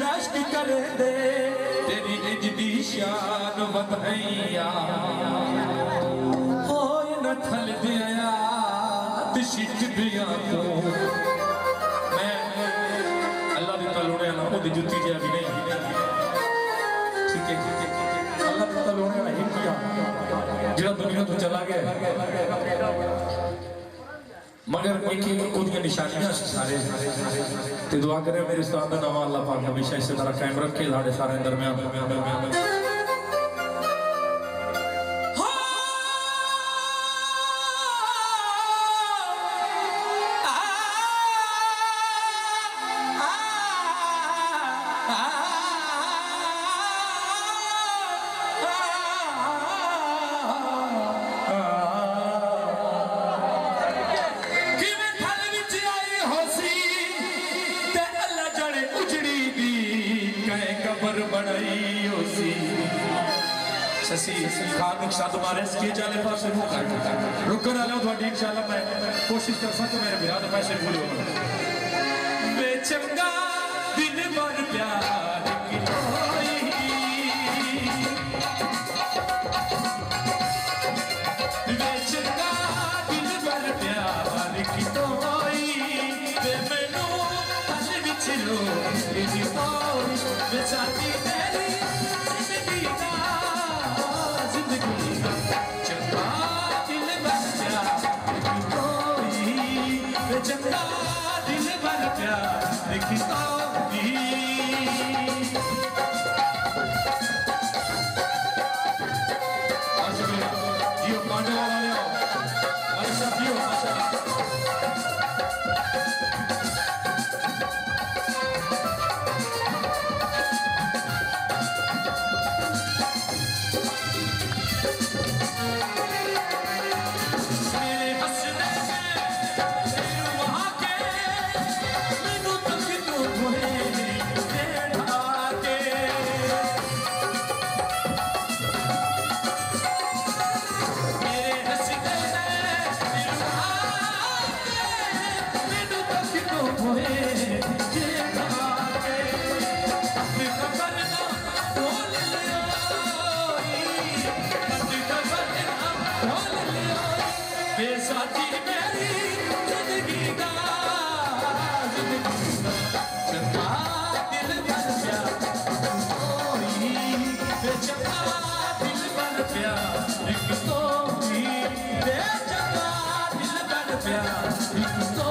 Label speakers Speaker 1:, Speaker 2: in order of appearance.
Speaker 1: रश्क कर दे तेरी इजदी शान वधाइया होए न थल दिया शिक दिया तो मैं अल्लाह दी तलोड़े ना ओदी जुत्ती जे अभी नहीं ठीक है अल्लाह दी तलोड़े ना हिट किया जेड़ा दुनिया तो चला गया मगर एक ओदियां निशानियां सारे ते दुआ करे मेरे उस्ताद दा नाम अल्लाह पाक हमेशा इस तरह कायम रखे साडे सारे दरमियान रुकन वाले थोड़ी इंशाल्लाह मैं कोशिश कर सकता मेरे बिराद पैसे पूरे हो बेचंगा दिन भर प्यार की होई बेचंगा दिन भर प्यार की होई ते मैनू हस विच लो इदी होई बेचाती तेरी चंगा दिल भर प्यार की जियो पांडे वाले हमारे साथियों प्यार